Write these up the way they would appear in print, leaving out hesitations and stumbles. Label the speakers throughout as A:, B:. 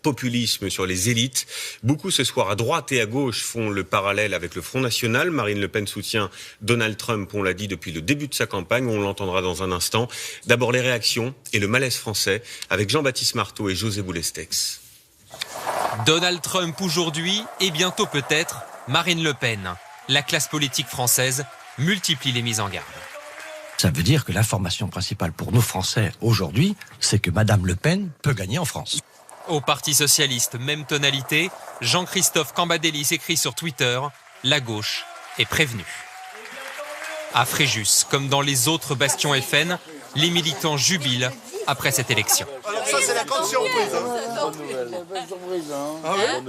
A: populisme sur les élites. Beaucoup ce soir à droite et à gauche font le parallèle avec le Front National. Marine Le Pen soutient Donald Trump, on l'a dit depuis le début de sa campagne, on l'entendra dans un instant. D'abord les réactions et le malaise français avec Jean-Baptiste Marteau et José Boulestex.
B: Donald Trump aujourd'hui et bientôt peut-être Marine Le Pen. La classe politique française multiplie les mises en garde.
C: Ça veut dire que l'information principale pour nous Français aujourd'hui, c'est que Madame Le Pen peut gagner en France.
B: Au Parti Socialiste, même tonalité, Jean-Christophe Cambadélis écrit sur Twitter « La gauche est prévenue ». À Fréjus, comme dans les autres bastions FN, les militants jubilent après cette élection.
D: Alors ça, c'est la grande surprise.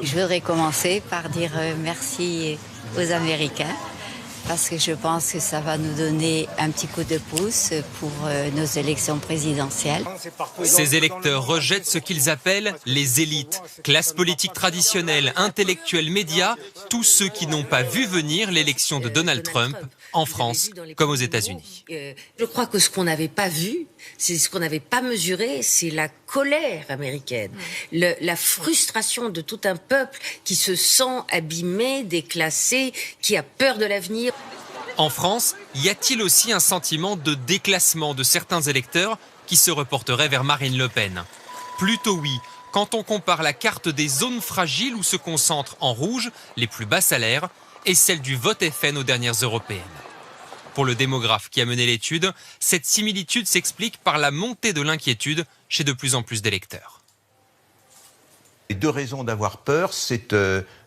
E: Je voudrais commencer par dire merci aux Américains, parce que je pense que ça va nous donner un petit coup de pouce pour nos élections présidentielles.
B: Ces électeurs rejettent ce qu'ils appellent les élites, classe politique traditionnelle, intellectuels, médias, tous ceux qui n'ont pas vu venir l'élection de Donald Trump en France comme aux États-Unis.
F: Je crois que ce qu'on n'avait pas vu, c'est ce qu'on n'avait pas mesuré, c'est la colère américaine, la frustration de tout un peuple qui se sent abîmé, déclassé, qui a peur de l'avenir.
B: En France, y a-t-il aussi un sentiment de déclassement de certains électeurs qui se reporteraient vers Marine Le Pen? Plutôt oui, quand on compare la carte des zones fragiles où se concentrent en rouge les plus bas salaires et celle du vote FN aux dernières européennes. Pour le démographe qui a mené l'étude, cette similitude s'explique par la montée de l'inquiétude chez de plus en plus d'électeurs.
G: Les deux raisons d'avoir peur, c'est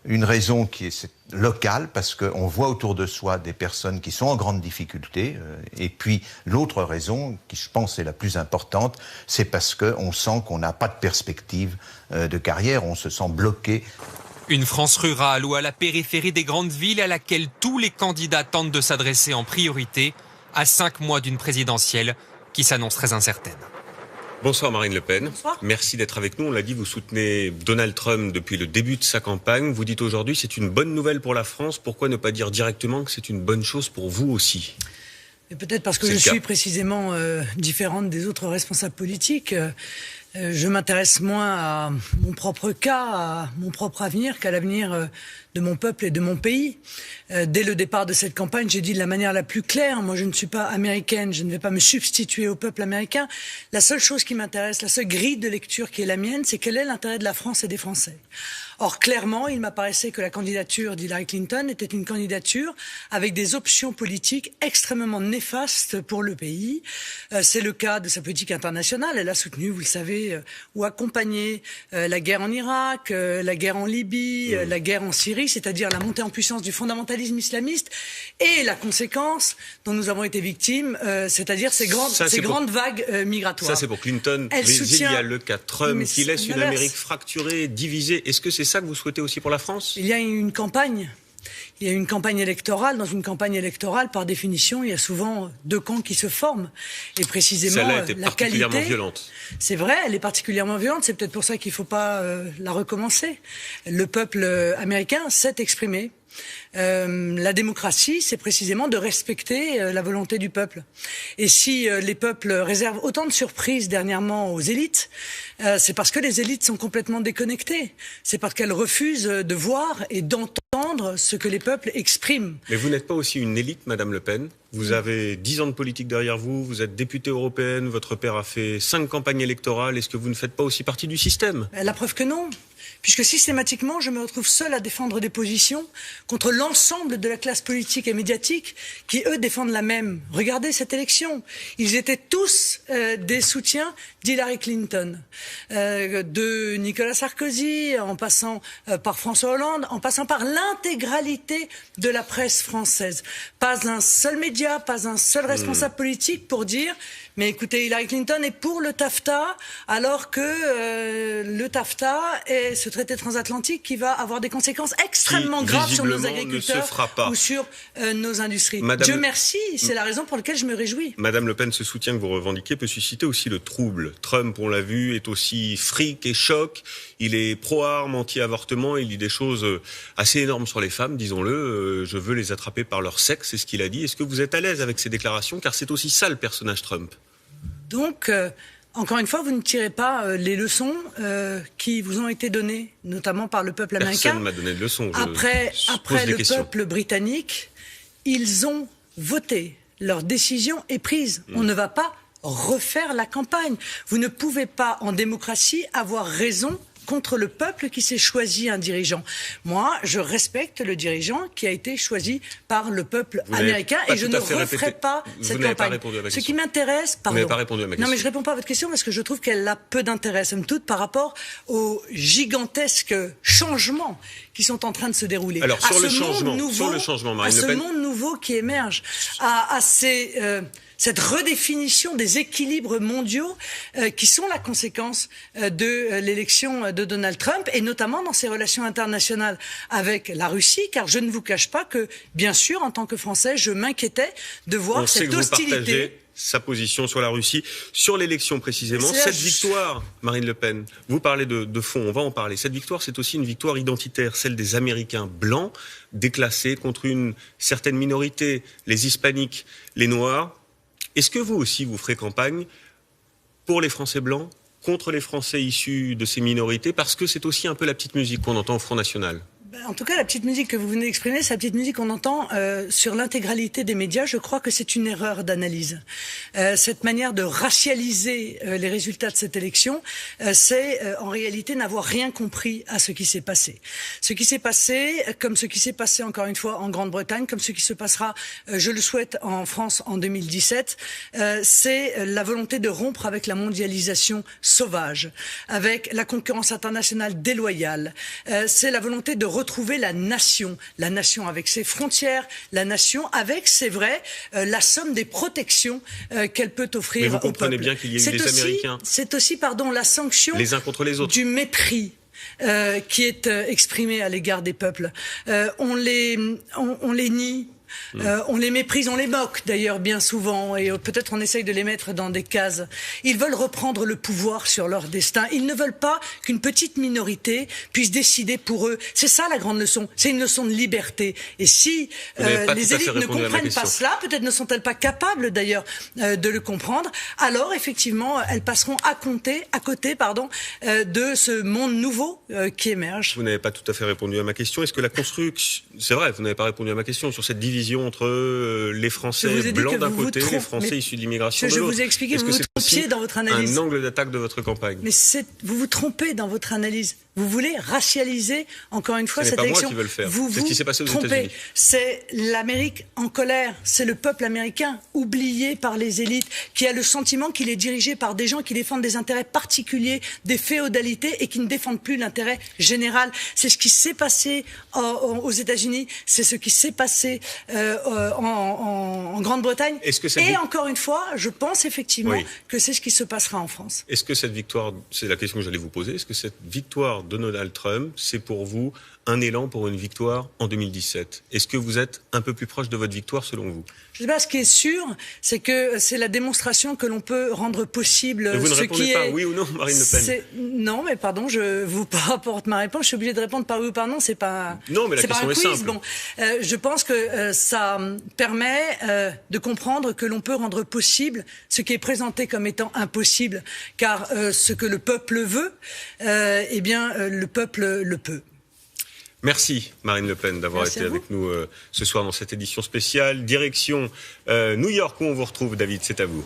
G: une raison qui est locale, parce qu'on voit autour de soi des personnes qui sont en grande difficulté. Et puis l'autre raison, qui je pense est la plus importante, c'est parce qu'on sent qu'on n'a pas de perspective de carrière, on se sent bloqué.
B: Une France rurale ou à la périphérie des grandes villes à laquelle tous les candidats tentent de s'adresser en priorité à 5 mois d'une présidentielle qui s'annonce très incertaine.
A: Bonsoir Marine Le Pen.
E: Bonsoir.
A: Merci d'être avec nous. On l'a dit, vous soutenez Donald Trump depuis le début de sa campagne. Vous dites aujourd'hui c'est une bonne nouvelle pour la France. Pourquoi ne pas dire directement que c'est une bonne chose pour vous aussi ?
H: Et peut-être parce que je suis précisément différente des autres responsables politiques. Je m'intéresse moins à mon propre cas, à mon propre avenir, qu'à l'avenir de mon peuple et de mon pays. Dès le départ de cette campagne, j'ai dit de la manière la plus claire, moi je ne suis pas américaine, je ne vais pas me substituer au peuple américain. La seule chose qui m'intéresse, la seule grille de lecture qui est la mienne, c'est quel est l'intérêt de la France et des Français. Or, clairement, il m'apparaissait que la candidature d'Hillary Clinton était une candidature avec des options politiques extrêmement néfastes pour le pays. C'est le cas de sa politique internationale. Elle a soutenu, vous le savez, ou accompagné la guerre en Irak, la guerre en Libye, la guerre en Syrie, c'est-à-dire la montée en puissance du fondamentalisme islamiste et la conséquence dont nous avons été victimes, c'est-à-dire ces grandes vagues migratoires.
A: Ça, c'est pour Clinton. Mais il y a le cas Trump qui laisse une Amérique fracturée, divisée. Est-ce que c'est ça que vous souhaitez aussi pour la France ?
H: Il y a une campagne. Il y a une campagne électorale. Dans une campagne électorale, par définition, il y a souvent deux camps qui se forment. Et précisément,
A: celle-là était
H: la
A: particulièrement
H: qualité,
A: violente.
H: C'est vrai, elle est particulièrement violente. C'est peut-être pour ça qu'il ne faut pas la recommencer. Le peuple américain s'est exprimé. La démocratie, c'est précisément de respecter la volonté du peuple. Et si les peuples réservent autant de surprises dernièrement aux élites, c'est parce que les élites sont complètement déconnectées. C'est parce qu'elles refusent de voir et d'entendre ce que les peuples expriment.
A: Mais vous n'êtes pas aussi une élite, Madame Le Pen. Vous avez 10 ans de politique derrière vous, vous êtes députée européenne, votre père a fait 5 campagnes électorales. Est-ce que vous ne faites pas aussi partie du système ?
H: La preuve que non. Puisque systématiquement, je me retrouve seule à défendre des positions contre l'ensemble de la classe politique et médiatique qui, eux, défendent la même. Regardez cette élection. Ils étaient tous des soutiens d'Hillary Clinton, de Nicolas Sarkozy, en passant par François Hollande, en passant par l'intégralité de la presse française. Pas un seul média, pas un seul responsable politique pour dire « Mais écoutez, Hillary Clinton est pour le TAFTA, alors que le TAFTA est ce traité transatlantique qui va avoir des conséquences extrêmement graves sur nos agriculteurs ou sur nos industries. » Dieu merci, c'est la raison pour laquelle je me réjouis.
A: Madame Le Pen, ce soutien que vous revendiquez peut susciter aussi le trouble. Trump, on l'a vu, est aussi fric et choc. Il est pro-armes, anti-avortement. Il dit des choses assez énormes sur les femmes, disons-le. Je veux les attraper par leur sexe, c'est ce qu'il a dit. Est-ce que vous êtes à l'aise avec ces déclarations ? Car c'est aussi ça le personnage Trump.
H: Donc, Encore une fois, vous ne tirez pas les leçons qui vous ont été données, notamment par le peuple américain.
A: Personne ne m'a donné de leçons.
H: Après le peuple britannique, ils ont voté. Leur décision est prise. On ne va pas refaire la campagne. Vous ne pouvez pas, en démocratie, avoir raison contre le peuple qui s'est choisi un dirigeant. Moi, je respecte le dirigeant qui a été choisi par le peuple américain et je ne referai pas cette campagne. Ce qui m'intéresse, pardon.
A: Vous n'avez pas répondu à ma question.
H: Non, mais je réponds pas à votre question parce que je trouve qu'elle a peu d'intérêt, somme toute, par rapport aux gigantesques changements qui sont en train de se dérouler.
A: Alors, sur le changement, Marine Le Pen.
H: Monde nouveau qui émerge, à cette redéfinition des équilibres mondiaux qui sont la conséquence de l'élection de Donald Trump et notamment dans ses relations internationales avec la Russie, car je ne vous cache pas que, bien sûr, en tant que Français, je m'inquiétais de voir cette hostilité.
A: Sa position sur la Russie, sur l'élection précisément. Cette victoire, Marine Le Pen, vous parlez de fond, on va en parler. Cette victoire, c'est aussi une victoire identitaire, celle des Américains blancs, déclassés contre une certaine minorité, les Hispaniques, les Noirs. Est-ce que vous aussi, vous ferez campagne pour les Français blancs, contre les Français issus de ces minorités, parce que c'est aussi un peu la petite musique qu'on entend au Front National?
H: En tout cas, la petite musique que vous venez d'exprimer, c'est la petite musique qu'on entend sur l'intégralité des médias. Je crois que c'est une erreur d'analyse. Cette manière de racialiser les résultats de cette élection, c'est en réalité n'avoir rien compris à ce qui s'est passé. Ce qui s'est passé, comme ce qui s'est passé encore une fois en Grande-Bretagne, comme ce qui se passera, je le souhaite, en France en 2017, c'est la volonté de rompre avec la mondialisation sauvage, avec la concurrence internationale déloyale. C'est la volonté de retrouver la nation avec ses frontières, la nation avec, c'est vrai, la somme des protections qu'elle peut offrir au peuple.
A: Mais vous comprenez bien qu'il y a eu des Américains.
H: C'est aussi, la sanction
A: les uns contre les autres.
H: Du mépris qui est exprimé à l'égard des peuples. On les nie. On les méprise, on les moque d'ailleurs bien souvent et peut-être on essaye de les mettre dans des cases. Ils veulent reprendre le pouvoir sur leur destin. Ils ne veulent pas qu'une petite minorité puisse décider pour eux. C'est ça la grande leçon. C'est une leçon de liberté. Et si les élites ne comprennent pas cela, peut-être ne sont-elles pas capables d'ailleurs de le comprendre, alors effectivement elles passeront à côté de ce monde nouveau qui émerge.
A: Vous n'avez pas tout à fait répondu à ma question. Est-ce que la construction... C'est vrai, vous n'avez pas répondu à ma question sur cette division entre les Français blancs d'un côté et les Français issus de l'immigration de l'autre.
H: Je vous ai expliqué, vous vous trompiez dans votre analyse.
A: Un angle d'attaque de votre campagne.
H: Mais vous vous trompez dans votre analyse. Vous voulez racialiser, encore une fois, cette élection.
A: Ce n'est pas moi qui veux le faire.
H: C'est
A: ce qui s'est passé aux États-Unis.
H: C'est l'Amérique en colère. C'est le peuple américain oublié par les élites, qui a le sentiment qu'il est dirigé par des gens qui défendent des intérêts particuliers, des féodalités et qui ne défendent plus l'intérêt général. C'est ce qui s'est passé aux États-Unis. C'est ce qui s'est passé en Grande-Bretagne. Et encore une fois, je pense effectivement que c'est ce qui se passera en France.
A: Est-ce que cette victoire, c'est la question que j'allais vous poser, est-ce que cette victoire de Donald Trump, c'est pour vous un élan pour une victoire en 2017? Est-ce que vous êtes un peu plus proche de votre victoire selon vous?
H: Je sais pas, ce qui est sûr, c'est que c'est la démonstration que l'on peut rendre possible.
A: Mais vous ne répondez pas oui ou non, Marine Le Pen?
H: Non, mais pardon, je vous rapporte ma réponse. Je suis obligée de répondre par oui ou par non. C'est pas.
A: Non, mais la question est simple.
H: Bon, je pense que ça permet de comprendre que l'on peut rendre possible ce qui est présenté comme étant impossible, car ce que le peuple veut, eh bien, le peuple le peut.
A: Merci Marine Le Pen d'avoir été avec nous ce soir dans cette édition spéciale. Direction New York où on vous retrouve, David, c'est à vous.